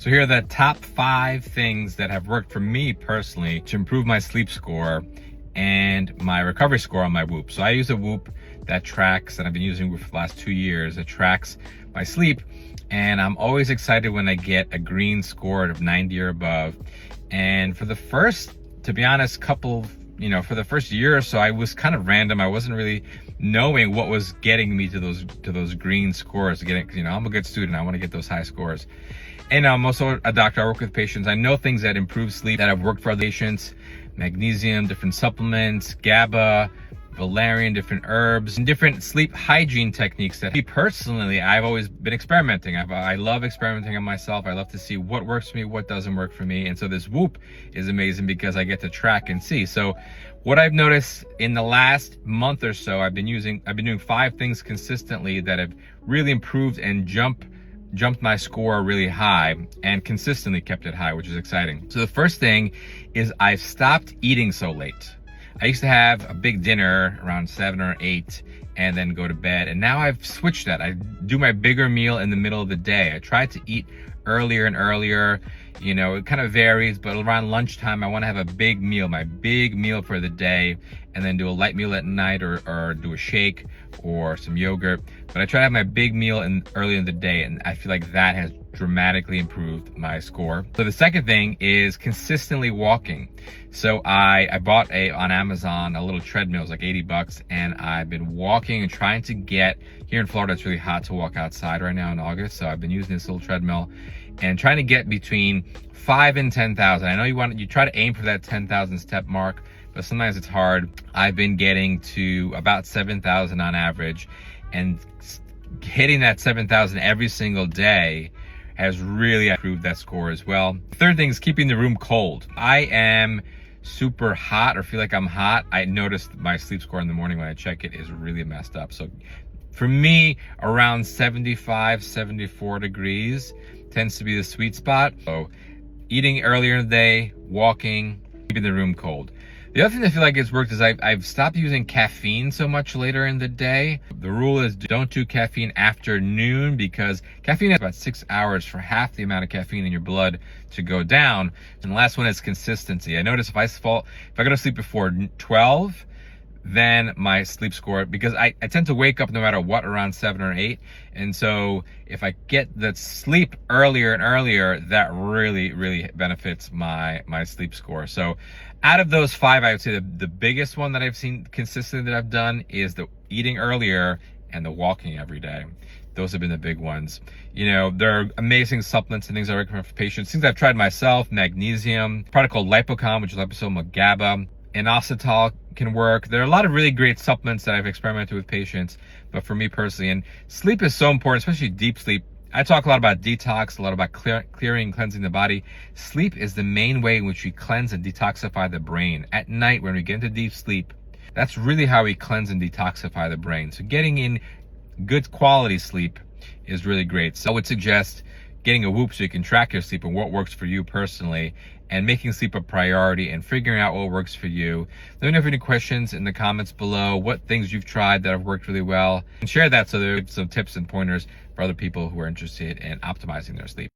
So here are the top 5 things that have worked for me personally to improve my sleep score and my recovery score on my Whoop. So I use a Whoop that tracks, and I've been using Whoop for the last 2 years. It tracks my sleep, and I'm always excited when I get a green score of 90 or above. And for the first, to be honest, for the first year or so, I was kind of random. I wasn't really knowing what was getting me to those green scores. I'm a good student. I want to get those high scores. And I'm also a doctor. I work with patients. I know things that improve sleep that have worked for other patients: magnesium, different supplements, GABA, valerian, different herbs, and different sleep hygiene techniques that me personally, I've always been experimenting. I love experimenting on myself. I love to see what works for me, what doesn't work for me. And so this Whoop is amazing because I get to track and see. So what I've noticed in the last month or so, I've been doing 5 things consistently that have really improved and jumped my score really high and consistently kept it high, which is exciting. So the first thing is I've stopped eating so late. I used to have a big dinner around 7 or 8 and then go to bed. And now I've switched that. I do my bigger meal in the middle of the day. I try to eat earlier and earlier. It kind of varies, but around lunchtime, I want to have a big meal, my big meal for the day, and then do a light meal at night or do a shake or some yogurt. But I try to have my big meal early in the day, and I feel like that has dramatically improved my score. So the second thing is consistently walking. So I bought on Amazon a little treadmill. It's like $80, and I've been walking and trying to get, here in Florida, it's really hot to walk outside right now in August. So I've been using this little treadmill and trying to get between 5 and 10,000. I know you try to aim for that 10,000 step mark, but sometimes it's hard. I've been getting to about 7,000 on average, and hitting that 7,000 every single day has really improved that score as well. Third thing is keeping the room cold. I am super hot or feel like I'm hot. I noticed my sleep score in the morning when I check it is really messed up. So for me, around 75, 74 degrees tends to be the sweet spot. So eating earlier in the day, walking, keeping the room cold. The other thing I feel like it's worked is I've stopped using caffeine so much later in the day. The rule is don't do caffeine after noon, because caffeine has about 6 hours for half the amount of caffeine in your blood to go down. And the last one is consistency. I notice if I go to sleep before 12, then my sleep score, because I tend to wake up no matter what around 7 or 8. And so if I get the sleep earlier and earlier, that really, really benefits my sleep score. So out of those 5, I would say the biggest one that I've seen consistently that I've done is the eating earlier and the walking every day. Those have been the big ones. There are amazing supplements and things I recommend for patients. Things I've tried myself: magnesium, a product called Lipocom, which is liposomal with GABA. Inositol can work. There are a lot of really great supplements that I've experimented with patients, but for me personally, and sleep is so important, especially deep sleep. I talk a lot about detox, a lot about clearing and cleansing the body. Sleep is the main way in which we cleanse and detoxify the brain. At night, when we get into deep sleep, that's really how we cleanse and detoxify the brain. So getting in good quality sleep is really great. So I would suggest getting a Whoop so you can track your sleep and what works for you personally, and making sleep a priority and figuring out what works for you. Let me know if you have any questions in the comments below, what things you've tried that have worked really well, and share that so there are some tips and pointers for other people who are interested in optimizing their sleep.